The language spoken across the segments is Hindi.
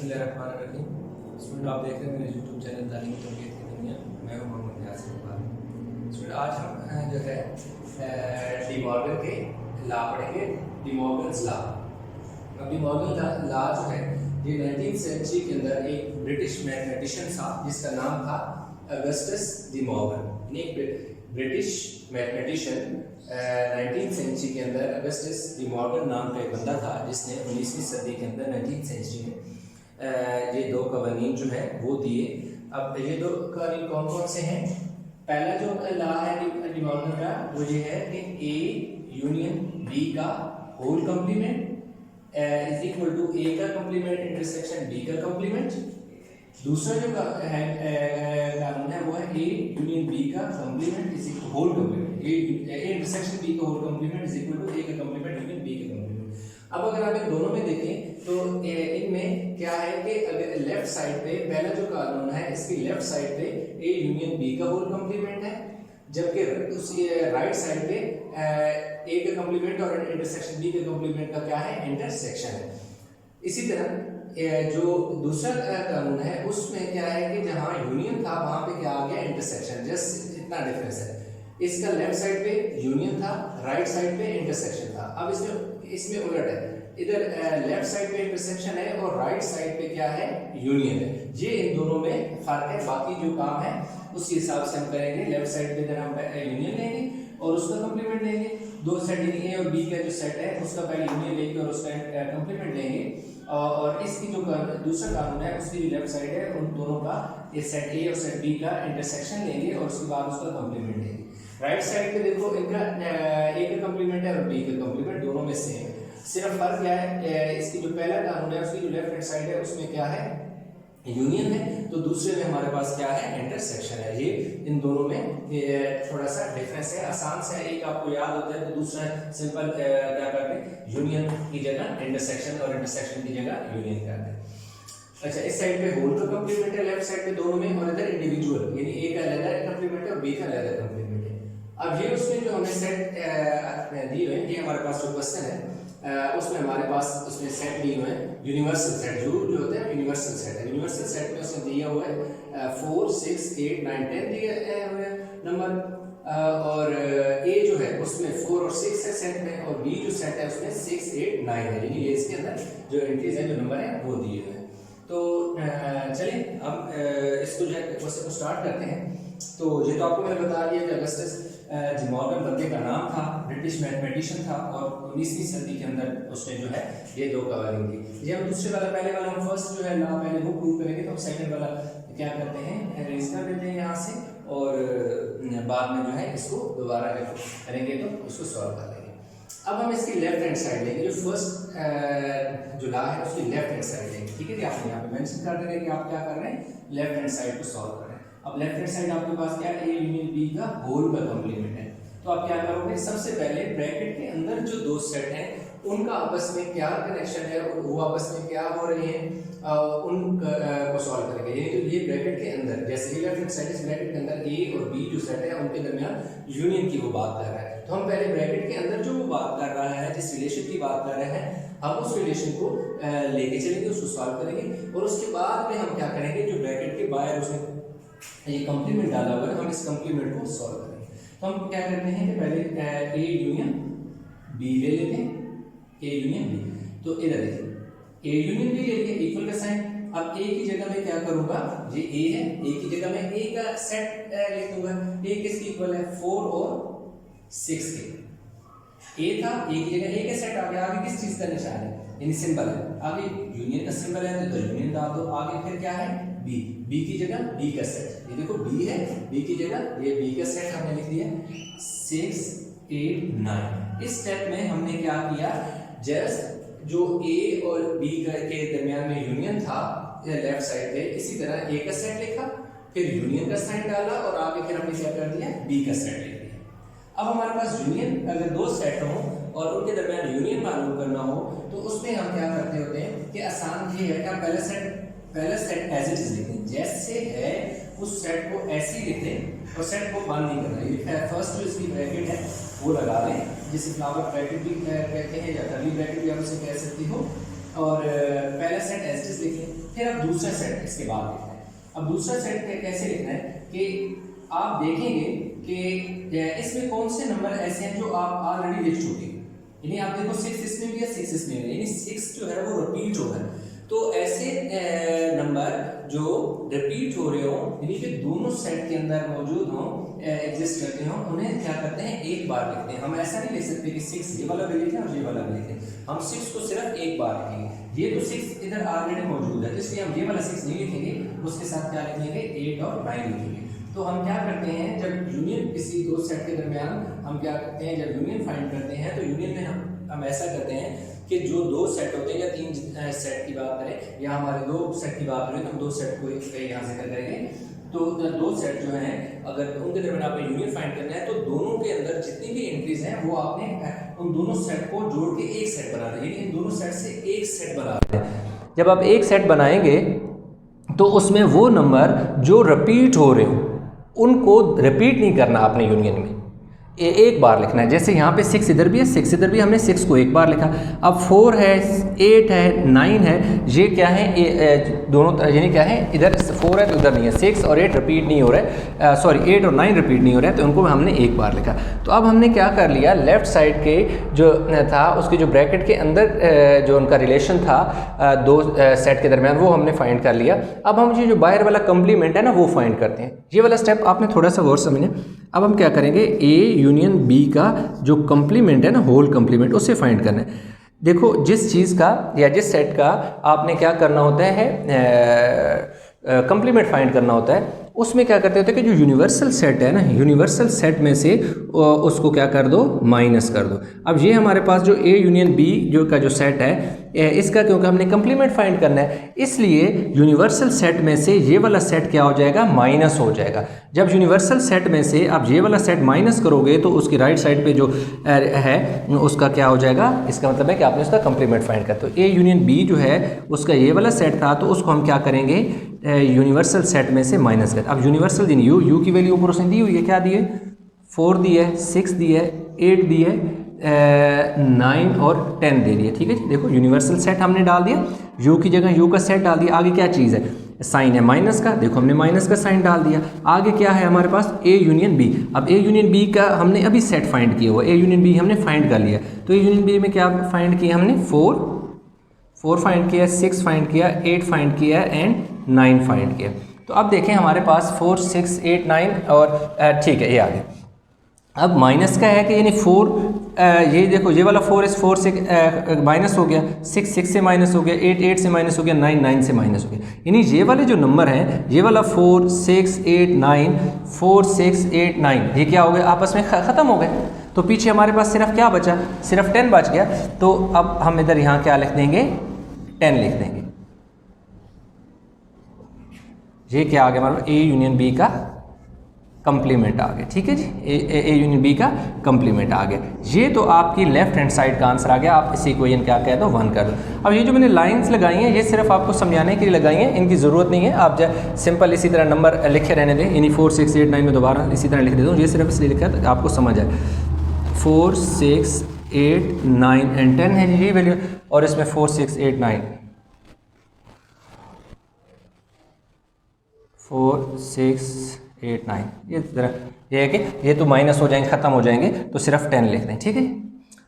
बिस्मिल्लाहिर्रहमानिर्रहीम। स्टूडेंट आप देख रहे हैं मेरे यूट्यूब चैनल तालीम तरबियत की दुनिया। मैं हूं मोहम्मद यासिर इकबाल। स्टूडेंट आज हम जो है डी मॉर्गन के लॉ पढ़ेंगे, डी मॉर्गन्स लॉ। अब डी मॉर्गन लॉ जो है ये 19वीं सेंचुरी के अंदर एक ब्रिटिश मैथमेटिशियन था जिसका नाम था अगस्टस डी मॉर्गन। एक ब्रिटिश मैथमेटिशियन 19वीं सेंचुरी के अंदर अगस्टस डी मॉर्गन नाम का एक बंदा था जिसने 19वीं सदी के अंदर 19वीं सेंचुरी में ये दो कवानीन जो है वो दिए। अब ये दो कवानीन कौन कौन से हैं? पहला जो लॉ है डी मॉर्गन का वो ये है कि ए यूनियन बी का whole complement is equal to A का कंप्लीमेंट इंटरसेक्शन बी का कंप्लीमेंट। दूसरा जो कानून है वो है ए यूनियन बी का complement is equal whole complement A intersection B का whole complement is equal to A का कंप्लीमेंट यूनियन बी का कंप्लीमेंट। अब अगर आप इन दोनों में देखें तो इनमें क्या है कि अगर लेफ्ट साइड पे पहला जो कानून है इसकी लेफ्ट साइड पे ए यूनियन बी का होल कंप्लीमेंट है, जबकि उसकी राइट साइड पे ए का कंप्लीमेंट और इंटरसेक्शन बी के कंप्लीमेंट का क्या है? इंटरसेक्शन है। इसी तरह जो दूसरा कानून है उसमें क्या है कि जहां यूनियन था वहां पे क्या आ गया? इंटरसेक्शन। जस्ट इतना डिफरेंस है। इसका लेफ्ट साइड पे यूनियन था, राइट साइड पे इंटरसेक्शन था। अब इसमें उलट है, इधर लेफ्ट साइड पे इंटरसेक्शन है और राइट साइड पे क्या है? यूनियन है। ये इन दोनों में फर्क है। बाकी जो काम है उसी हिसाब से हम करेंगे। लेफ्ट साइड पे इधर हम यूनियन लेंगे और उसका कंप्लीमेंट लेंगे। दो सेट ए और बी का जो सेट है उसका पहले यूनियन लेंगे और उसका कंप्लीमेंट लेंगे। और इसकी जो दूसरा कानून है उसकी जो लेफ्ट साइड है उन दोनों का ये सेट ए और सेट बी का इंटरसेक्शन लेंगे और उसके बाद उसका कंप्लीमेंट लेंगे। राइट साइड पे देखो इनका ए का कंप्लीमेंट है और बी का कंप्लीमेंट दोनों में सेम है। सिर्फ फर्क क्या है? इसकी जो पहला कानून है उसकी जो लेफ्ट हैंड साइड है उसमें क्या है? यूनियन है, तो दूसरे में हमारे पास क्या है? इंटरसेक्शन है। ये इन दोनों में थोड़ा सा डिफरेंस है। आसान से एक आपको याद होता है तो दूसरा सिंपल क्या करते हैं? यूनियन की जगह इंटरसेक्शन और इंटरसेक्शन की जगह यूनियन करते हैं। अच्छा, इस साइड पे होल का कंप्लीमेंट है लेफ्ट साइड पे दोनों में, और इधर इंडिविजुअल यानी ए का अलग कंप्लीमेंट है और बी का अलग कंप्लीमेंट है। अब ये उसमें जो हमें सेट दिए हुए हैं, ये हमारे पास जो क्वेश्चन है उसमें हमारे पास उसमें सेट दिए हुए हैं यूनिवर्सल सेट जो होते हैं यूनिवर्सल सेट है। यूनिवर्सल सेट में उसने दिया हुआ है 4 6 8 9 10 दिए हुए नंबर, और ए जो है उसमें 4 और 6 है सेट में, और बी जो सेट है उसमें 6 8 9 है। यानी ये इसके अंदर जो एंट्रीज है जो नंबर है वो दिए हुए हैं। तो चलिए हम इसको जो है क्वेश्चन को स्टार्ट करते हैं। तो ये तो आपको मैंने बता दिया कि अगस्टस डी मॉर्गन बंदे का नाम था, ब्रिटिश मैथमेटिशियन था और 19वीं सदी के अंदर उसने जो है ये दो कवानीन दी। ये हम दूसरे वाला पहले वाला हम फर्स्ट जो है लॉ पहले वो प्रूव करेंगे, तो हम सेकंड वाला क्या करते हैं? अरेंज कर देते हैं यहाँ से और बाद में जो है इसको दोबारा जब करेंगे तो उसको सॉल्व कर लेंगे। अब हम इसकी लेफ्ट हैंड साइड लेंगे, जो फर्स्ट जो लॉ है उसकी लेफ्ट हैंड साइड लेंगे। ठीक है जी, आप यहाँ पे मेंशन कर देंगे कि आप क्या कर रहे हैं? लेफ्ट हैंड साइड को सॉल्व कर रहे हैं। अब लेफ्ट हैंड साइड आपके पास क्या है? ए यूनियन बी का होल का कंप्लीमेंट है। तो आप क्या करोगे? सबसे पहले ब्रैकेट के अंदर जो दो सेट हैं उनका आपस में क्या कनेक्शन है और वो आपस में क्या हो रहे हैं को सॉल्व करेंगे। यानी तो ये ब्रैकेट के अंदर जैसे ही लेफ्ट हैंड साइड इस ब्रैकेट के अंदर ए और बी जो सेट है उनके दरमियान यूनियन की वो बात कर रहा है। तो हम पहले ब्रैकेट के अंदर जो वो बात कर रहा है, जिस रिलेशन की बात कर रहे हैं, हम उस रिलेशन को लेके चलेंगे, उसको सॉल्व करेंगे और उसके बाद में हम क्या करेंगे? जो ब्रैकेट के बाहर उसने ये कंप्लीमेंट डाला हुआ है हम इस कंप्लीमेंट को सॉल्व करेंगे। तो हम क्या करते हैं कि पहले ए यूनियन बी ले लेते हैं, ए यूनियन बी। तो इधर देखिए ए यूनियन बी ले लिए इक्वल का साइन। अब ए की जगह में क्या करूंगा? ये ए है, ए की जगह में ए का सेट लिख दूंगा। ए किसके इक्वल है? 4 और 6 के। ए था, ए की जगह ए का सेट आ गया। आगे किस चीज का निशान है? यानी सिंबल है। आगे यूनियन का सिंबल है तो यूनियन डाल दो। आगे फिर क्या है? बी, बी की जगह बी का सेट। ये देखो बी है, बी की जगह ये बी का सेट हमने लिख दिया 6 8 9। इस स्टेप में हमने क्या किया? जस्ट जो ए और बी के दरमियान में यूनियन था लेफ्ट साइड पे, इसी तरह ए का सेट लिखा, फिर यूनियन का साइन डाला और आगे फिर हमने क्या कर दिया? बी का सेट लिख दिया। अब हमारे पास यूनियन अगर दो सेट हो और उनके दरमियान यूनियन मालूम करना हो तो उसमें हम क्या करते होते हैं कि आसान ये है कि हम पहला सेट एज इट इज लिखें, जैसे है उस सेट को ऐसे ही लिख दें और सेट को बंद नहीं करना। ये फर्स्ट जो इसकी ब्रैकेट है वो लगा दें, जिसे फ्लावर ब्रैकेट भी कहते हैं या कर्ली ब्रैकेट भी आप उसे कह सकती हो। और पहला सेट एज इट इज लिख लें, फिर अब दूसरा सेट इसके बाद लिखना है। अब दूसरा सेट कैसे लिखना है कि आप देखेंगे कि इसमें कौन से नंबर ऐसे हैं जो आप ऑलरेडी लिख चुके हैं, यानी आप देखो 6 इसमें भी है 6 इसमें भी है, यानी 6 जो है वो रिपीट हो रहा है। तो ऐसे नंबर जो रिपीट हो रहे हो यानी कि दोनों सेट के अंदर मौजूद हों, एग्जिस्ट करते हो, उन्हें क्या करते हैं एक बार लिखते हैं। हम ऐसा नहीं लिख सकते कि 6 ये वाला भी लिखें और ये वाला भी लिखें, हम 6 को सिर्फ एक बार लिखेंगे। ये तो 6 इधर ऑलरेडी मौजूद है, इसलिए हम ये वाला 6 नहीं लिखेंगे, उसके साथ क्या लिखेंगे 8 और 9 लिखेंगे। तो हम क्या करते हैं जब यूनियन किसी दो सेट के दरमियान हम क्या करते हैं, जब यूनियन फाइंड करते हैं तो यूनियन में हम ऐसा करते हैं कि जो दो सेट होते हैं या 3 सेट की बात करें या हमारे 2 सेट की बात करें तो हम 2 सेट को यहाँ से कर करेंगे। तो 2 सेट जो हैं अगर उनके दरमियान आपने यूनियन फाइंड करना है तो दोनों के अंदर जितनी भी एंट्रीज हैं वो आपने उन दोनों सेट को जोड़ के एक सेट बना दें, इन दोनों सेट से एक सेट बना दें। जब आप एक सेट बनाएंगे तो उसमें वो नंबर जो रिपीट हो रहे हो उनको रिपीट नहीं करना आपने यूनियन में, एक बार लिखना है। जैसे यहाँ पे 6 इधर भी है 6 इधर भी, हमने 6 को एक बार लिखा। अब 4 है 8 है 9 है, ये क्या है दोनों यानी क्या है, इधर 4 है तो उधर नहीं है, 6 और 8 रिपीट नहीं हो रहा है, सॉरी 8 और 9 रिपीट नहीं हो रहा है, तो उनको हमने एक बार लिखा। तो अब हमने क्या कर लिया, लेफ्ट साइड के जो था उसके जो ब्रैकेट के अंदर जो उनका रिलेशन था 2 सेट के दरमियान वो हमने फाइंड कर लिया। अब हम ये जो बाहर वाला कम्प्लीमेंट है ना वो फाइंड करते हैं। ये वाला स्टेप आपने थोड़ा सा गौर समझना। अब हम क्या करेंगे, ए यूनियन बी का जो कम्प्लीमेंट है ना, होल कम्प्लीमेंट, उससे फाइंड करना है। देखो जिस चीज़ का या जिस सेट का आपने क्या करना होता है, कम्प्लीमेंट फाइंड करना होता है, उसमें क्या करते होते हैं कि जो यूनिवर्सल सेट है ना, यूनिवर्सल सेट में से उसको क्या कर दो, माइनस कर दो। अब ये हमारे पास जो ए यूनियन बी जो का जो सेट है इसका, क्योंकि हमने कम्प्लीमेंट फाइंड करना है इसलिए यूनिवर्सल सेट में से ये वाला सेट क्या हो जाएगा, माइनस हो जाएगा। जब यूनिवर्सल सेट में से आप ये वाला सेट माइनस करोगे तो उसकी राइट साइड पे जो है उसका क्या हो जाएगा, इसका मतलब है कि आपने उसका कम्प्लीमेंट फाइंड कर। तो ए यूनियन बी जो है उसका ये वाला सेट था, तो उसको हम क्या करेंगे, यूनिवर्सल सेट में से माइनस कर। अब यूनिवर्सल दिन यू की वैल्यू ऊपर उसने दी हुई है, क्या दी है, 4 दी है, 6 दी है, 8 दी है, 9 और 10 दे रही है। ठीक है जी, देखो यूनिवर्सल सेट हमने डाल दिया, यू की जगह यू का सेट डाल दिया। आगे क्या चीज़ है, साइन है माइनस का, देखो हमने माइनस का साइन डाल दिया। आगे क्या है हमारे पास, ए यूनियन बी। अब ए यूनियन बी का हमने अभी सेट फाइंड किया हुआ, ए यूनियन बी हमने फाइंड कर लिया। तो ए यूनियन बी में क्या फाइंड किया हमने, 4 फाइंड किया, 6 फाइंड किया, 8 फाइंड किया एंड 9 फाइंड किया। तो अब देखें हमारे पास 4 6 8 9 और ठीक है ये आ गया। अब माइनस का है कि यानी 4 ये देखो ये वाला 4 इस 4 से माइनस हो गया, 6 से माइनस हो गया, 8 से माइनस हो गया, 9 से माइनस हो गया। यानी ये वाले जो नंबर हैं, ये वाला 4 6 8 9 4 6 8 9 ये क्या हो गया, आपस में ख़त्म हो गए। तो पीछे हमारे पास सिर्फ क्या बचा, सिर्फ 10 बच गया। तो अब हम इधर यहाँ क्या लिख देंगे, 10 लिख देंगे। ये क्या आ गया हमारा, ए यूनियन बी का कंप्लीमेंट आ गया। ठीक है जी, ए यूनियन बी का कंप्लीमेंट आ गया। ये तो आपकी लेफ्ट हैंड साइड का आंसर आ गया। आप इस इक्वेशन क्या कह दो, 1 कर दो। अब ये जो मैंने लाइंस लगाई हैं ये सिर्फ आपको समझाने के लिए लगाई हैं, इनकी ज़रूरत नहीं है। आप सिंपल इसी तरह नंबर लिखे रहने दें, यानी 4 6 8 9 में दोबारा इसी तरह लिख देता हूँ। ये सिर्फ इसलिए लिखा है आपको समझ आए। 4 6 8 9 एंड 10 है जी वैल्यू, और इसमें 4 6 8 9 4 6 8 9 ये तरह ये है कि ये तो माइनस हो जाएंगे, ख़त्म हो जाएंगे, तो सिर्फ 10 लिख दें। ठीक है,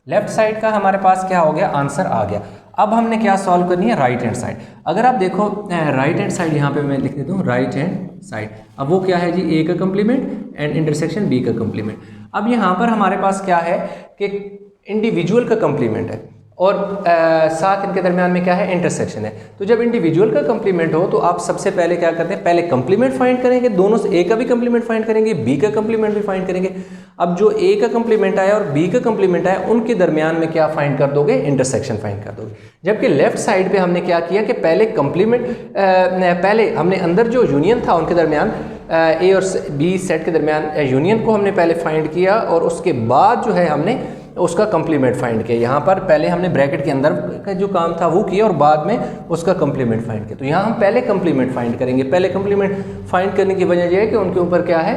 लेफ्ट साइड का हमारे पास क्या हो गया, आंसर आ गया। अब हमने क्या सॉल्व करनी है, राइट हैंड साइड। अगर आप देखो राइट हैंड साइड यहाँ पे मैं लिख देता हूँ राइट हैंड साइड। अब वो क्या है जी, ए का कंप्लीमेंट एंड इंटरसेक्शन बी का कंप्लीमेंट। अब यहाँ पर हमारे पास क्या है कि इंडिविजुअल का कंप्लीमेंट है और साथ इनके दरमियान में क्या है, इंटरसेक्शन है। तो जब इंडिविजुअल का कंप्लीमेंट हो तो आप सबसे पहले क्या करते हैं, पहले कंप्लीमेंट फाइंड करेंगे, दोनों से ए का भी कंप्लीमेंट फाइंड करेंगे, बी का कंप्लीमेंट भी फाइंड करेंगे। अब जो ए का कंप्लीमेंट आया और बी का कंप्लीमेंट आया उनके दरमियान में क्या फाइंड कर दोगे, इंटरसेक्शन फाइंड कर दोगे। जबकि लेफ्ट साइड पे हमने क्या किया कि पहले कंप्लीमेंट पहले हमने अंदर जो यूनियन था उनके दरमियान ए और बी सेट के दरमियान यूनियन को हमने पहले फाइंड किया और उसके बाद जो है हमने उसका कंप्लीमेंट फाइंड किया। यहाँ पर पहले हमने ब्रैकेट के अंदर का जो काम था वो किया और बाद में उसका कंप्लीमेंट फाइंड किया। तो यहाँ हम पहले कंप्लीमेंट फाइंड करेंगे। पहले कंप्लीमेंट फाइंड करने की वजह यह है कि उनके ऊपर क्या है,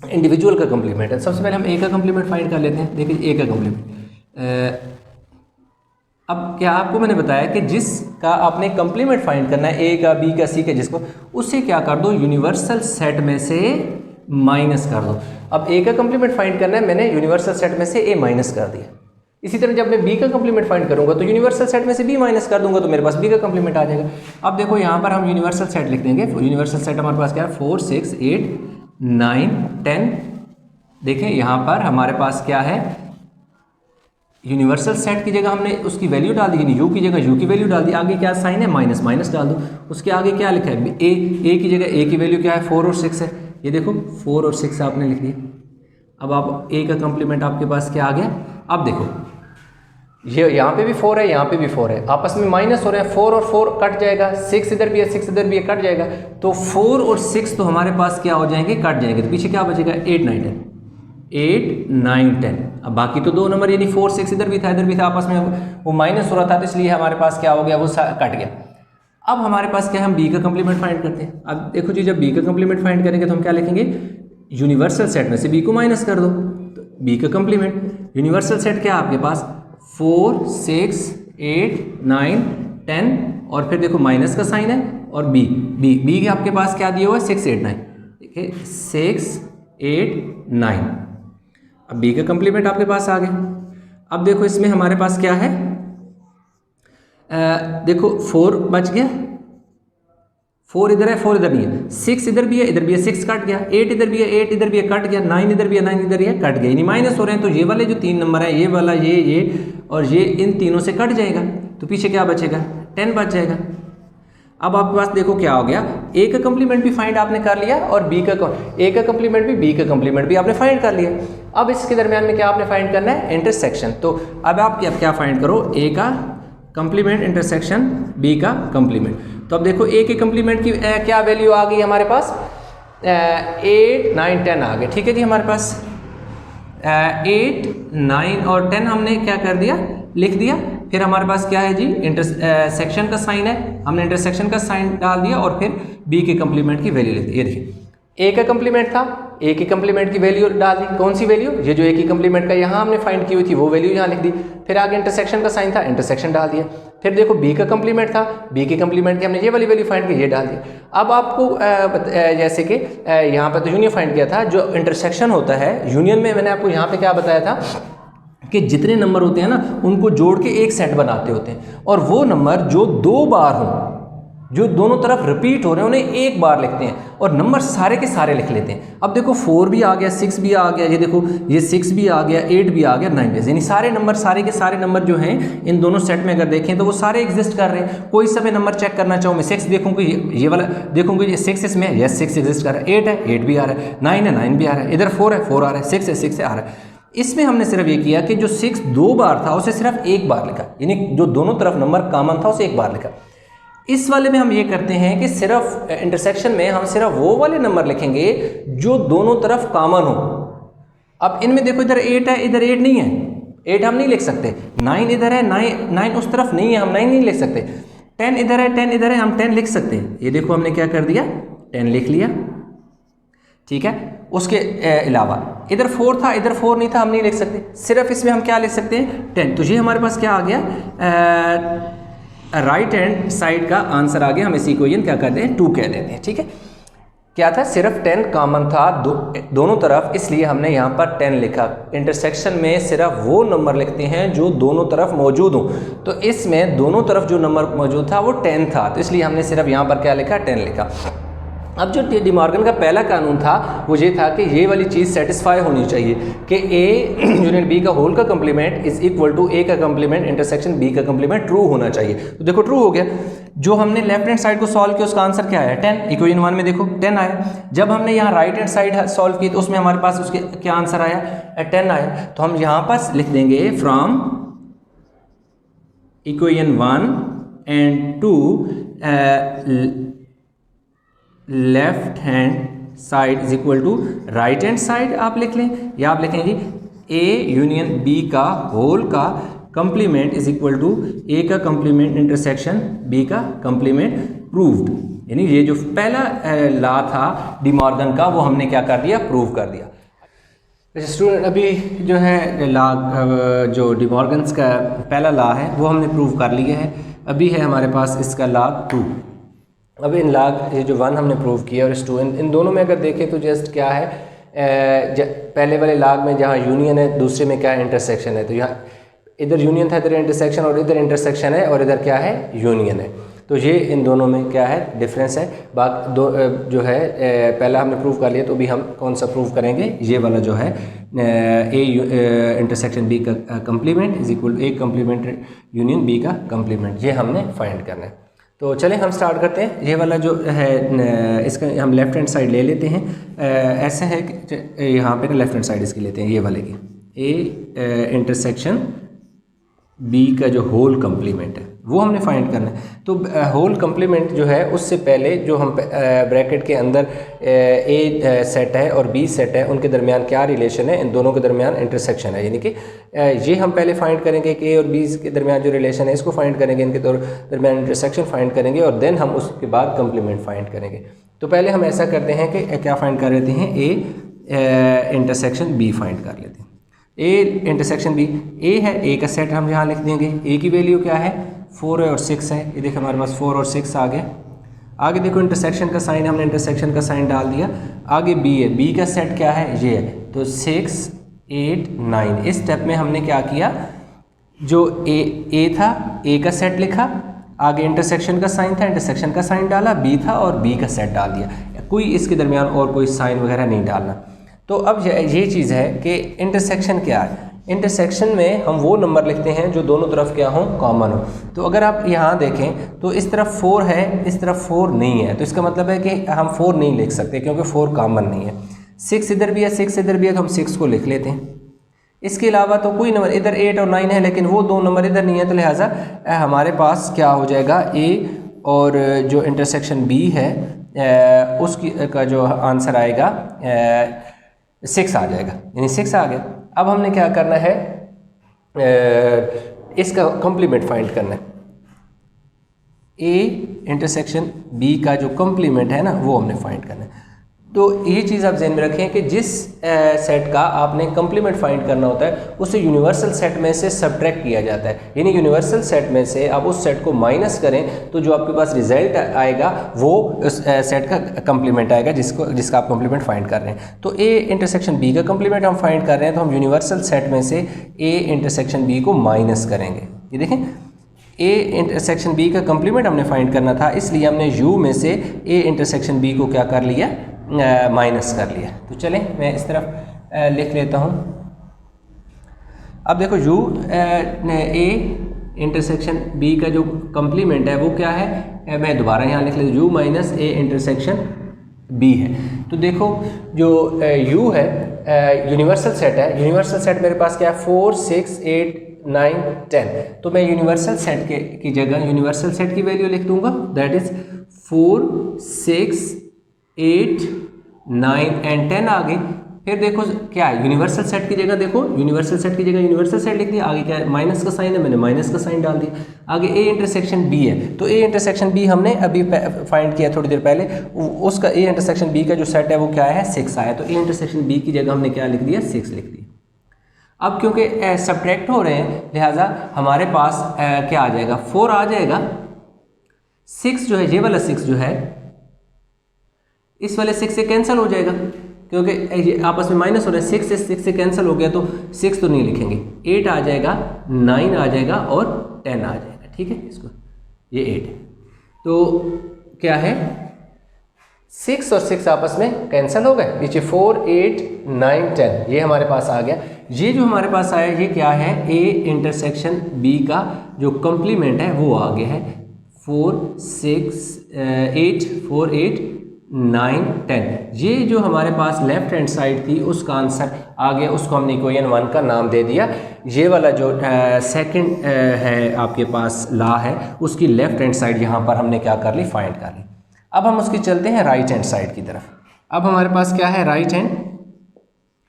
इंडिविजुअल का कंप्लीमेंट है। सबसे पहले हम ए का कंप्लीमेंट फाइंड कर लेते हैं। देखिए ए का कंप्लीमेंट अब क्या आपको मैंने बताया कि जिसका आपने कंप्लीमेंट फाइंड करना है, ए का, बी का, सी का, जिसको, उससे क्या कर दो, यूनिवर्सल सेट में से माइनस कर दो। अब ए का कंप्लीमेंट फाइंड करना है, मैंने यूनिवर्सल सेट में से ए माइनस कर दिया। इसी तरह जब मैं बी का कंप्लीमेंट फाइंड करूंगा तो यूनिवर्सल सेट में से बी माइनस कर दूंगा तो मेरे पास बी का कंप्लीमेंट आ जाएगा। अब देखो यहाँ पर हम यूनिवर्सल सेट लिख देंगे। यूनिवर्सल सेट हमारे पास क्या है, 4 6 8 9 10। देखें यहाँ पर हमारे पास क्या है, यूनिवर्सल सेट की जगह हमने उसकी वैल्यू डाल दी, यू की जगह यू की वैल्यू डाल दी। आगे क्या साइन है, माइनस, माइनस डाल दो। उसके आगे क्या लिखा है, ए की जगह ए की वैल्यू क्या है, 4 और 6 है। ये देखो 4 और 6 आपने लिख दिया। अब आप ए का कंप्लीमेंट आपके पास क्या आ गया। अब देखो ये यहाँ पे भी 4 है, यहाँ पे भी 4 है, आपस में माइनस हो रहे हैं। 4 और 4 कट जाएगा, 6 इधर भी है, 6 इधर भी है, कट जाएगा। तो 4 और 6 तो हमारे पास क्या हो जाएंगे, कट जाएंगे। तो पीछे क्या बचेगा, 8 9 10, 8 9 10। अब बाकी तो 2 नंबर यानी 4 6 इधर भी था, इधर भी था, आपस में वो माइनस हो रहा था, तो इसलिए हमारे पास क्या हो गया, वो कट गया। अब हमारे पास क्या है, हम बी का कंप्लीमेंट फाइंड करते हैं। अब देखो जी, जब बी का कंप्लीमेंट फाइंड करेंगे तो हम क्या लिखेंगे, यूनिवर्सल सेट में से बी को माइनस कर दो। तो बी का कंप्लीमेंट, यूनिवर्सल सेट क्या है आपके पास, 4 6 8 9 10, और फिर देखो माइनस का साइन है, और बी के आपके पास क्या दिया हुआ है, 6 8 9। देखिए 6 8 9। अब बी का कंप्लीमेंट आपके पास आ गया। अब देखो इसमें हमारे पास क्या है, देखो 4 बच गया, 4 इधर है, 4 इधर नहीं है, 6 इधर भी है, इधर भी है, 6 कट गया, 8 इधर भी है, 8 इधर भी है, कट गया, 9 इधर भी है, 9 इधर ही है, कट गया, यानी माइनस हो रहे हैं। तो ये वाले जो 3 नंबर है, ये वाला, ये और ये, इन तीनों से कट जाएगा। तो पीछे क्या बचेगा, 10 बच जाएगा। अब आपके पास देखो क्या हो गया, ए का कंप्लीमेंट भी फाइंड आपने कर लिया, और बी का, ए का कंप्लीमेंट भी, बी का कंप्लीमेंट भी आपने फाइंड कर लिया। अब इसके दरमियान में क्या आपने फाइंड करना है, इंटरसेक्शन। तो अब आप क्या फाइंड करो, ए का कंप्लीमेंट इंटरसेक्शन बी का कंप्लीमेंट। तो अब देखो ए के कंप्लीमेंट की क्या वैल्यू आ गई हमारे पास, 8 9 10 आ गए। ठीक है जी, हमारे पास 8 9 और 10 हमने क्या कर दिया, लिख दिया। फिर हमारे पास क्या है जी, इंटरसेक्शन का साइन है, हमने इंटरसेक्शन का साइन डाल दिया, और फिर बी के कंप्लीमेंट की वैल्यू लिख दी। ये देखिए ए का कंप्लीमेंट था, ए की कंप्लीमेंट की वैल्यू डाल दी। कौन सी वैल्यू, ये जो ए की कंप्लीमेंट का यहाँ हमने फाइंड की हुई थी वो वैल्यू यहाँ लिख दी। फिर आगे इंटरसेक्शन का साइन था, इंटरसेक्शन डाल दिया। फिर देखो बी का कंप्लीमेंट था, बी की कंप्लीमेंट की हमने ये वाली वैल्यू फाइंड की, ये डाल दी। अब आपको जैसे कि यहाँ पर तो यूनियन फाइंड किया था, जो इंटरसेक्शन होता है यूनियन में, मैंने आपको यहाँ पे क्या बताया था कि जितने नंबर होते हैं ना, उनको जोड़ के एक सेट बनाते होते हैं, और वो नंबर जो 2 बार हों, जो दोनों तरफ रिपीट हो रहे हैं, उन्हें एक बार लिखते हैं, और नंबर सारे के सारे लिख लेते हैं। अब देखो 4 भी आ गया, 6 भी आ गया, ये देखो ये 6 भी आ गया, 8 भी आ गया, 9 भी, यानी सारे नंबर, सारे के सारे नंबर जो हैं इन दोनों सेट में अगर देखें तो वो सारे एग्जिस्ट कर रहे हैं। कोई समय नंबर चेक करना चाहूँ मैं, 6 देखूँगी, ये वाला देखूँगी, ये 6 इसमें, यस 6 एग्जिस्ट कर रहा है, 8 है, 8 भी आ रहा है, 9 है, 9 भी आ रहा है, इधर 4 है, 4 आ रहा है, 6 है, 6 आ रहा है। इसमें हमने सिर्फ ये किया कि जो 6 2 बार था उसे सिर्फ एक बार लिखा, यानी जो दोनों तरफ नंबर कॉमन था उसे एक बार लिखा। इस वाले में हम ये करते हैं कि सिर्फ इंटरसेक्शन में हम सिर्फ वो वाले नंबर लिखेंगे जो दोनों तरफ कॉमन हो। अब इनमें देखो इधर 8 है, इधर 8 नहीं है, 8 हम नहीं लिख सकते। 9 इधर है, 9 उस तरफ नहीं है, हम 9 नहीं लिख सकते। 10 इधर है, 10 इधर है, हम 10 लिख सकते हैं। ये देखो हमने क्या कर दिया, 10 लिख लिया, ठीक है। उसके अलावा इधर 4 था, इधर 4 नहीं था, हम नहीं लिख सकते। सिर्फ इसमें हम क्या लिख सकते हैं, 10। तो ये हमारे पास क्या आ गया, राइट हैंड साइड का आंसर आ गया। हम इसी को क्या करते हैं, 2 कह देते हैं, ठीक है। क्या था, सिर्फ 10 कॉमन था दोनों तरफ, इसलिए हमने यहाँ पर 10 लिखा। इंटरसेक्शन में सिर्फ वो नंबर लिखते हैं जो दोनों तरफ मौजूद हों, तो इसमें दोनों तरफ जो नंबर मौजूद था वो 10 था, तो इसलिए हमने सिर्फ यहाँ पर क्या लिखा, 10 लिखा। अब जो डी मॉर्गन का पहला कानून था वो ये था कि ये वाली चीज़ सेटिस्फाई होनी चाहिए कि ए यूनियन बी का होल का complement is equal to A का कंप्लीमेंट इंटरसेक्शन बी का कंप्लीमेंट ट्रू होना चाहिए। तो देखो ट्रू हो गया। जो हमने लेफ्ट हैंड साइड को सॉल्व किया उसका आंसर क्या आया, 10। इक्वेशन 1 में देखो 10 आया। जब हमने यहाँ राइट हैंड साइड सॉल्व की तो उसमें हमारे पास उसके क्या आंसर आया, 10 आया। तो हम यहाँ पर लिख देंगे from equation 1 and 2 left hand side is equal to right hand side आप लिख लें, या आप लिखें जी ए यूनियन बी का होल का complement is equal to A का कंप्लीमेंट इंटरसेक्शन बी का कंप्लीमेंट प्रूव्ड। यानी ये जो पहला लॉ था डी मॉर्गन का वो हमने क्या कर दिया, प्रूव कर दिया। अच्छा स्टूडेंट, अभी जो है लॉ, जो डिमॉर्गन्स का पहला लॉ है वो हमने प्रूव कर लिया है। अभी है हमारे पास इसका लॉग 2। अब इन लॉग ये जो 1 हमने प्रूव किया और इस 2, इन दोनों में अगर देखें तो जस्ट क्या है, पहले वाले लॉग में जहाँ यूनियन है, दूसरे में क्या है, इंटरसेक्शन है। तो यहाँ इधर यूनियन था, इधर इंटरसेक्शन, और इधर इंटरसेक्शन है और इधर क्या है, यूनियन है। तो ये इन दोनों में क्या है, डिफरेंस है। बाकी दो जो है पहला हमने प्रूव कर लिया, तो अभी हम कौन सा प्रूव करेंगे, ये वाला जो है ए इंटरसेक्शन बी का complement is equal A complement union B का कंप्लीमेंट, ये हमने फाइंड करना है। तो चलें हम स्टार्ट करते हैं। ये वाला जो है इसका हम लेफ़्ट हैंड साइड ले लेते हैं। ऐसा है कि यहाँ पे ना लेफ़्ट हैंड साइड इसकी लेते हैं, ये वाले की, ए इंटरसेक्शन बी का जो होल कंप्लीमेंट है वो हमने फाइंड करना है। तो होल कंप्लीमेंट जो है उससे पहले जो हम ब्रैकेट के अंदर ए सेट है और बी सेट है, उनके दरमियान क्या रिलेशन है, इन दोनों के दरमियान इंटरसेक्शन है। यानी कि ये हम पहले फाइंड करेंगे कि ए और बी के दरमियान जो रिलेशन है इसको फाइंड करेंगे, इनके दरमियान इंटरसेक्शन फाइंड करेंगे और देन हम उसके बाद कंप्लीमेंट फाइंड करेंगे। तो पहले हम ऐसा करते हैं कि क्या फाइंड कर लेते हैं, ए इंटरसेक्शन बी फाइंड कर लेते हैं। ए इंटरसेक्शन बी, ए है, ए का सेट हम यहाँ लिख देंगे। ए की वैल्यू क्या है, 4 है और 6 है। ये देखो हमारे पास 4 और 6 आ गया। आगे देखो इंटरसेक्शन का साइन, हमने इंटरसेक्शन का साइन डाल दिया। आगे बी है, बी का सेट क्या है, ये है। तो 6, 8, 9, इस स्टेप में हमने क्या किया, जो ए था, ए का सेट लिखा, आगे इंटरसेक्शन का साइन था, इंटरसेक्शन का साइन डाला, बी था और बी का सेट डाल दिया। कोई इसके दरमियान और कोई साइन वगैरह नहीं डालना। तो अब ये चीज़ है कि इंटरसेक्शन क्या है। इंटरसेक्शन में हम वो नंबर लिखते हैं जो दोनों तरफ क्या हो, कॉमन हो। तो अगर आप यहाँ देखें तो इस तरफ 4 है, इस तरफ 4 नहीं है, तो इसका मतलब है कि हम 4 नहीं लिख सकते क्योंकि 4 कॉमन नहीं है। 6 इधर भी है, 6 इधर भी है, तो हम 6 को लिख लेते हैं। इसके अलावा तो कोई नंबर, इधर 8 और 9 है लेकिन वो 2 नंबर इधर नहीं है, तो लिहाजा हमारे पास क्या हो जाएगा, ए और जो इंटरसेक्शन बी है उसकी का जो आंसर आएगा 6 आ जाएगा, यानी 6 आ गया। अब हमने क्या करना है, इसका कंप्लीमेंट फाइंड करना है। ए इंटरसेक्शन बी का जो कंप्लीमेंट है ना वो हमने फाइंड करना है। तो ये चीज़ आप ध्यान में रखें कि जिस सेट का आपने कंप्लीमेंट फाइंड करना होता है उसे यूनिवर्सल सेट में से सब्ट्रैक्ट किया जाता है। यानी यूनिवर्सल सेट में से आप उस सेट को माइनस करें तो जो आपके पास रिजल्ट आएगा वो उस सेट का कंप्लीमेंट आएगा जिसका आप कंप्लीमेंट फाइंड कर रहे हैं। तो ए इंटरसेक्शन बी का कंप्लीमेंट हम फाइंड कर रहे हैं, तो हम यूनिवर्सल सेट में से ए इंटरसेक्शन बी को माइनस करेंगे। ये देखें, ए इंटरसेक्शन बी का कंप्लीमेंट हमने फाइंड करना था, इसलिए हमने यू में से ए इंटरसेक्शन बी को क्या कर लिया, माइनस कर लिया। तो चलें मैं इस तरफ लिख लेता हूँ। अब देखो यू ए इंटरसेक्शन बी का जो कंप्लीमेंट है वो क्या है, मैं दोबारा यहाँ लिख लेता हूँ, U minus A intersection B है। तो देखो जो यू है यूनिवर्सल सेट है, यूनिवर्सल सेट मेरे पास क्या है, 4, 6, 8, 9, 10। तो मैं यूनिवर्सल सेट की जगह यूनिवर्सल सेट की वैल्यू लिख दूंगा, दैट इज 4, 6, 8, 9 एंड 10 आ गई। फिर देखो क्या है, यूनिवर्सल सेट की जगह देखो, यूनिवर्सल सेट की जगह यूनिवर्सल सेट लिख दिया। आगे क्या है, माइनस का साइन है, मैंने माइनस का साइन डाल दिया। आगे ए इंटरसेक्शन बी है, तो ए इंटरसेक्शन बी हमने अभी फाइंड किया थोड़ी देर पहले, उसका ए इंटरसेक्शन बी का जो सेट है वो क्या है, 6 आया। तो ए इंटरसेक्शन बी की जगह हमने क्या लिख दिया, 6 लिख दिया। अब क्योंकि सब्ट्रैक्ट हो रहे हैं लिहाजा हमारे पास क्या आ जाएगा, 4 आ जाएगा। 6 जो है, ये वाला 6 जो है इस वाले 6 से कैंसिल हो जाएगा क्योंकि ये आपस में माइनस हो रहा है। 6 से कैंसिल हो गया तो 6 तो नहीं लिखेंगे, 8 आ जाएगा, 9 आ जाएगा और 10 आ जाएगा। ठीक है, इसको ये 8 है। तो क्या है, 6 और 6 आपस में कैंसिल हो गए, नीचे 4, 8, 9, 10 ये हमारे पास आ गया। ये जो हमारे पास आया ये क्या है, ए इंटरसेक्शन बी का जो कंप्लीमेंट है वो आ गया है 4, 6, 8, 4, 8, 9, 10। ये जो हमारे पास लेफ्ट हैंड साइड थी उसका आंसर आ गया, उसको हमने इक्वेशन 1 का नाम दे दिया। ये वाला जो सेकंड है आपके पास लॉ है उसकी लेफ्ट हैंड साइड यहाँ पर हमने क्या कर ली, फाइंड कर ली। अब हम उसकी चलते हैं राइट हैंड साइड की तरफ। अब हमारे पास क्या है, राइट हैंड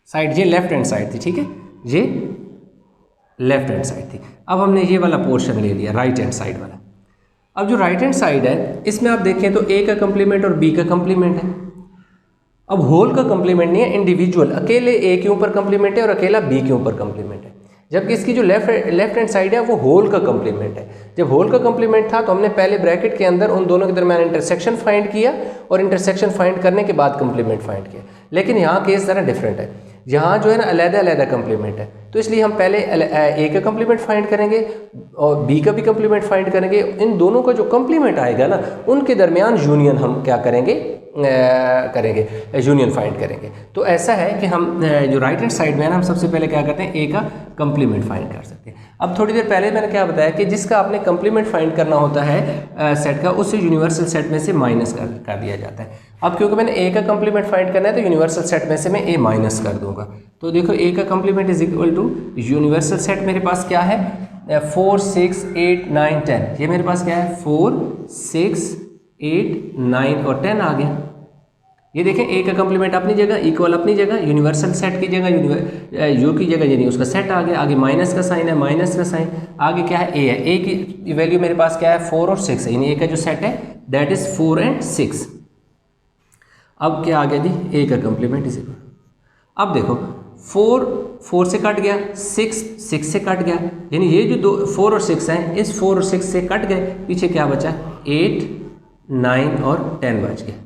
साइड, ये लेफ्ट हैंड साइड थी, ठीक है, ये लेफ्ट हैंड साइड थी। अब हमने ये वाला पोर्शन ले लिया राइट हैंड साइड वाला। अब जो राइट हैंड साइड है इसमें आप देखें तो ए का कंप्लीमेंट और बी का कंप्लीमेंट है। अब होल का कंप्लीमेंट नहीं है, इंडिविजुअल अकेले ए के ऊपर कंप्लीमेंट है और अकेला बी के ऊपर कंप्लीमेंट है, जबकि इसकी जो लेफ्ट हैंड साइड है वो होल का कंप्लीमेंट है। जब होल का कंप्लीमेंट था तो हमने पहले ब्रैकेट के अंदर उन दोनों के दरमियान इंटरसेक्शन फाइंड किया और इंटरसेक्शन फाइंड करने के बाद कंप्लीमेंट फाइंड किया। लेकिन यहाँ केस ज़रा डिफरेंट है, यहाँ जो है ना अलग-अलग कंप्लीमेंट है, तो इसलिए हम पहले ए का कंप्लीमेंट फाइंड करेंगे और बी का भी कंप्लीमेंट फाइंड करेंगे। इन दोनों का जो कंप्लीमेंट आएगा ना उनके दरमियान यूनियन हम क्या करेंगे, यूनियन फाइंड करेंगे। तो ऐसा है कि हम जो राइट हैंड साइड में है ना, हम सबसे पहले क्या करते हैं, ए का कंप्लीमेंट फाइंड कर सकते हैं। अब थोड़ी देर पहले मैंने क्या बताया कि जिसका आपने कंप्लीमेंट फाइंड करना होता है सेट का, उससे यूनिवर्सल सेट में से माइनस कर दिया जाता है। अब क्योंकि मैंने ए का कंप्लीमेंट फाइंड करना है तो यूनिवर्सल सेट में से मैं ए माइनस कर दूंगा। तो देखो ए का complement is equal to universal set मेरे पास क्या है, 4 6 8 9 10। ये मेरे पास क्या है, 4 6 8 9 और 10 आ गया। ये देखें ए का कंप्लीमेंट अपनी जगह, इक्वल अपनी जगह, यूनिवर्सल सेट की जगह यू की जगह, यानी उसका सेट आ गया। आगे माइनस का साइन है, माइनस का साइन, आगे क्या है, ए है। ए की वैल्यू मेरे पास क्या है, 4 और 6 है, यानी ए का जो सेट है दैट इज 4 and 6। अब क्या आ गया जी, ए का कंप्लीमेंट इज इक्वल, अब देखो 4 से कट गया, 6 से कट गया, यानी ये जो 4 और 6 हैं इस 4 और 6 से कट गए, पीछे क्या बचा, 8 9 और 10 बच गया।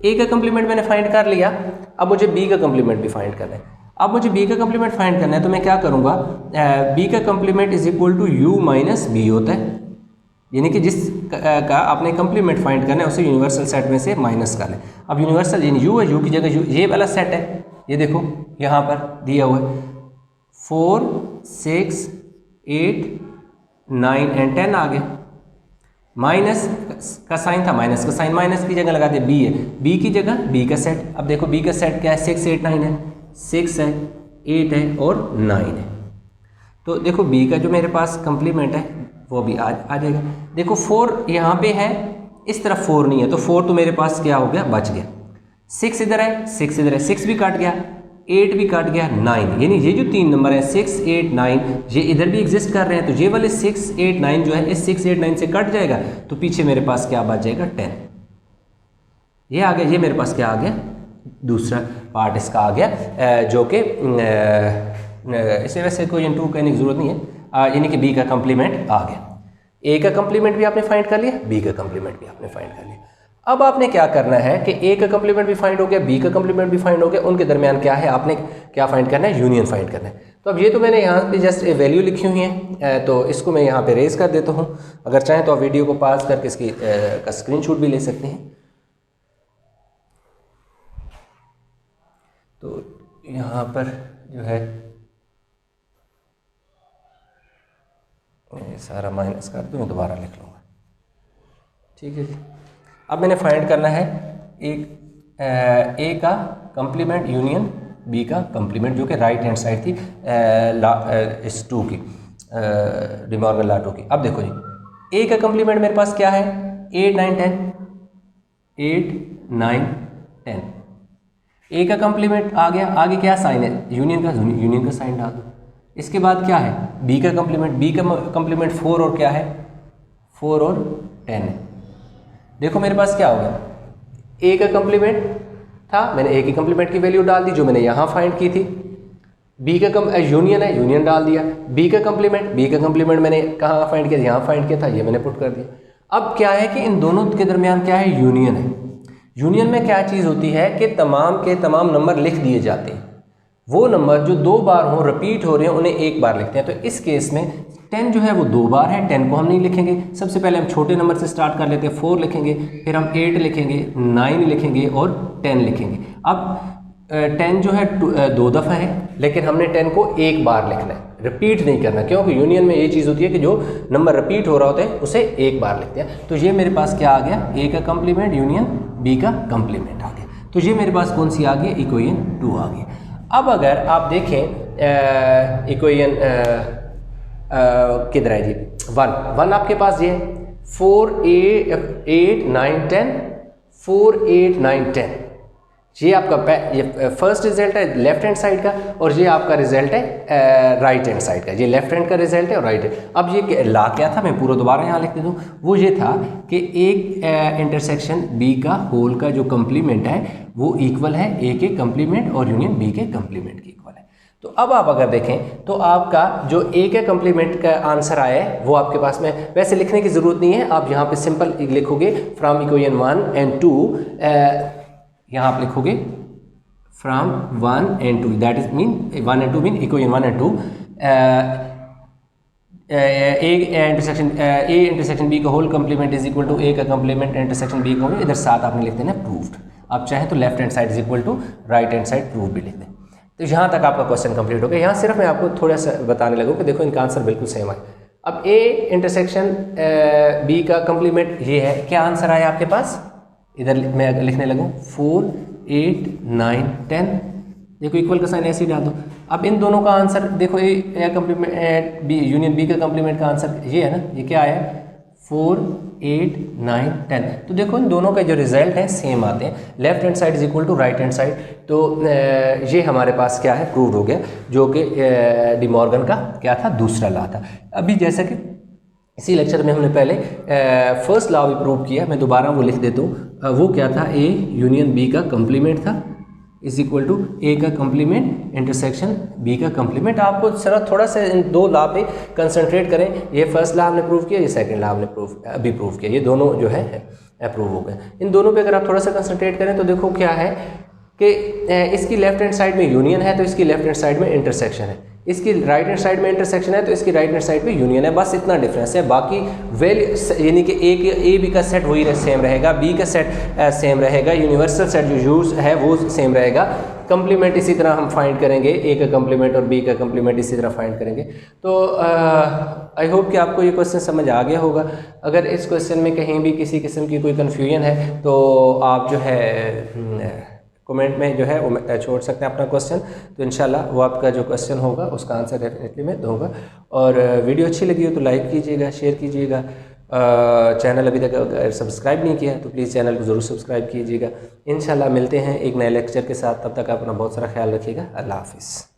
ए का कंप्लीमेंट मैंने फाइंड कर लिया, अब मुझे बी का कंप्लीमेंट भी फाइंड करना है। अब मुझे बी का कंप्लीमेंट फाइंड करना है तो मैं क्या करूँगा, बी का complement is equal to U minus B होता है, यानी कि जिस का आपने कंप्लीमेंट फाइंड करना है उसे यूनिवर्सल सेट में से माइनस कर लें। अब यूनिवर्सल यानी यू है, यू की जगह ये वाला सेट है, ये देखो यहाँ पर दिया हुआ है 4 6 8 9 and 10 आ गया। माइनस का साइन था, माइनस का साइन माइनस की जगह लगा दिया, बी है, बी की जगह बी का सेट। अब देखो बी का सेट क्या है, 6 8 9 है, 6 है 8 है और 9 है। तो देखो बी का जो मेरे पास कंप्लीमेंट है वो भी आ जाएगा। देखो 4 यहाँ पे है, इस तरफ 4 नहीं है, तो 4 तो मेरे पास क्या हो गया, बच गया। 6 इधर है, 6 इधर है, 6 भी काट गया, 8 भी काट गया, 9, यानी ये जो 3 नंबर है 6 8 9 ये इधर भी एग्जिस्ट कर रहे हैं, तो ये वाले 6 8 9 जो है इस 6 8 9 से कट जाएगा, तो पीछे मेरे पास क्या बच जाएगा, 10। ये आ गया, ये मेरे पास क्या आ गया, दूसरा पार्ट इसका आ गया, जो कि इसे वैसे कोई इंटू करने की जरूरत नहीं है, यानी कि बी का कंप्लीमेंट आ गया। ए का कंप्लीमेंट भी आपने फाइंड कर लिया, बी का कंप्लीमेंट भी आपने फाइंड कर लिया। अब आपने क्या करना है कि ए का कंप्लीमेंट भी फाइंड हो गया, बी का कंप्लीमेंट भी फाइंड हो गया, उनके दरमियान क्या है, आपने क्या फाइंड करना है, यूनियन फाइंड करना है। तो अब ये तो मैंने यहाँ पे जस्ट वैल्यू लिखी हुई है, तो इसको मैं यहाँ पे रेज कर देता हूँ। अगर चाहें तो आप वीडियो को पॉज करके इसकी का स्क्रीनशॉट भी ले सकते हैं। तो यहाँ पर जो है सारा माइनस कर दूँ, दोबारा लिख लूँगा, ठीक है जी। अब मैंने फाइंड करना है एक ए का कंप्लीमेंट यूनियन बी का कंप्लीमेंट, जो कि राइट हैंड साइड थी इस 2 की, डी मॉर्गन लॉ 2 की। अब देखो जी, ए का कंप्लीमेंट मेरे पास क्या है, 8 9 10, 8 9 10। ए का कंप्लीमेंट आ गया, आगे क्या साइन है, यूनियन का साइन डाल दो। इसके बाद क्या है, बी का कंप्लीमेंट, बी का कंप्लीमेंट 4 और क्या है, 4 और 10 है। देखो मेरे पास क्या हो गया, ए का कंप्लीमेंट था, मैंने ए की कंप्लीमेंट की वैल्यू डाल दी जो मैंने यहाँ फाइंड की थी। बी का यूनियन है, यूनियन डाल दिया। बी का कंप्लीमेंट मैंने कहाँ फाइंड किया, यहाँ फाइंड किया था, ये मैंने पुट कर दिया। अब क्या है कि इन दोनों के दरमियान क्या है, यूनियन है। यूनियन में क्या चीज़ होती है कि तमाम के तमाम नंबर लिख दिए जाते हैं, वो नंबर जो 2 बार हो, रिपीट हो रहे हैं, उन्हें 1 बार लिखते हैं। तो इस केस में 10 जो है वो 2 बार है, 10 को हम नहीं लिखेंगे। सबसे पहले हम छोटे नंबर से स्टार्ट कर लेते हैं, 4 लिखेंगे, फिर हम 8 लिखेंगे, 9 लिखेंगे और 10 लिखेंगे। अब 10 जो है 2 दफ़ा है, लेकिन हमने 10 को 1 बार लिखना है, रिपीट नहीं करना, क्योंकि यूनियन में ये चीज़ होती है कि जो नंबर रिपीट हो रहा होता है उसे 1 बार लिखते हैं। तो ये मेरे पास क्या आ गया, ए का कंप्लीमेंट यूनियन बी का कंप्लीमेंट आ गया। तो ये मेरे पास कौन सी आ गई, इक्वेशन 2 आ गई। अब अगर आप देखें इक्वेशन किधर है जी, 1 आपके पास ये 4 8 9 10, 4 8 9 10, ये आपका ये फर्स्ट रिजल्ट है लेफ्ट हैंड साइड का, और ये आपका रिजल्ट है राइट हैंड साइड का। ये लेफ्ट हैंड का रिजल्ट है और राइट हैंड। अब ये ला क्या था, मैं पूरा दोबारा यहाँ लिख देता हूँ। वो ये था कि एक इंटरसेक्शन बी का होल का जो कंप्लीमेंट है वो इक्वल है ए के कंप्लीमेंट और यूनियन बी के कंप्लीमेंट के इक्वल है। तो अब आप अगर देखें तो आपका जो ए के कंप्लीमेंट का आंसर आया है वो आपके पास में, वैसे लिखने की ज़रूरत नहीं है, आप यहाँ पे सिंपल लिखोगे फ्रॉम इक्वेशन 1 एंड 2, यहाँ आप लिखोगे from 1 and 2, that is mean 1 and 2 mean equation 1 and 2, A intersection B का whole complement is equal to A का कंप्लीमेंट इंटरसेक्शन बी का होल, इधर साथ आपने लिख देना प्रूव्ड। आप चाहें तो left hand side is equal to right hand side prove भी लिख दें। तो यहाँ तक आपका क्वेश्चन कंप्लीट हो गया। यहाँ सिर्फ मैं आपको थोड़ा सा बताने लगूँ कि देखो इनका आंसर बिल्कुल सेम आए। अब ए इंटरसेक्शन बी का कंप्लीमेंट ये है, क्या आंसर आया आपके पास, इधर मैं लिखने लगूँ 4, 8, 9, 10, देखो इक्वल का साइन ऐसे ही डाल दो। अब इन दोनों का आंसर देखो, ए कंप्लीमेंट बी यूनियन बी का कंप्लीमेंट का आंसर ये है ना, ये क्या आया 4, 8, 9, 10। तो देखो इन दोनों का जो रिजल्ट है सेम आते हैं, left hand side is equal to right hand side. तो ये हमारे पास क्या है, प्रूव हो गया, जो कि डी मॉर्गन का क्या था, दूसरा लॉ था। अभी जैसा कि इसी लेक्चर में हमने पहले फर्स्ट लॉ भी प्रूव किया, मैं दोबारा वो लिख देता हूँ। वो क्या था, ए यूनियन बी का कंप्लीमेंट था इज इक्वल टू ए का कंप्लीमेंट इंटरसेक्शन बी का कंप्लीमेंट। आपको सिर्फ थोड़ा सा इन दो लॉ पे कंसंट्रेट करें। ये फर्स्ट लॉ हमने प्रूव किया, ये सेकंड लॉ हमने अभी प्रूव किया, ये दोनों जो है अप्रूव हो गए। इन दोनों पे अगर आप थोड़ा सा कंसंट्रेट करें तो देखो क्या है कि इसकी लेफ्ट हैंड साइड में यूनियन है तो इसकी लेफ्ट हैंड साइड में इंटरसेक्शन है, इसकी राइट हैंड साइड में इंटरसेक्शन है तो इसकी राइट हैंड साइड पे यूनियन है। बस इतना डिफरेंस है, बाकी यानी कि ए बी का सेट वही सेम रहेगा, बी का सेट सेम रहेगा, यूनिवर्सल सेट जो यूज है वो सेम रहेगा। कंप्लीमेंट इसी तरह हम फाइंड करेंगे, ए का कंप्लीमेंट और बी का कंप्लीमेंट इसी तरह फाइंड करेंगे। तो आई होप कि आपको ये क्वेश्चन समझ आ गया होगा। अगर इस क्वेश्चन में कहीं भी किसी किस्म की कोई कन्फ्यूजन है तो आप जो है कमेंट में जो है वो छोड़ सकते हैं अपना क्वेश्चन, तो इंशाल्लाह वो आपका जो क्वेश्चन होगा उसका आंसर डेफिनेटली मैं दूंगा। और वीडियो अच्छी लगी हो तो लाइक कीजिएगा, शेयर कीजिएगा। चैनल अभी तक अगर सब्सक्राइब नहीं किया तो प्लीज़ चैनल को ज़रूर सब्सक्राइब कीजिएगा। इंशाल्लाह मिलते हैं एक नए लेक्चर के साथ, तब तक अपना बहुत सारा ख्याल रखिएगा। अल्लाह हाफिज़।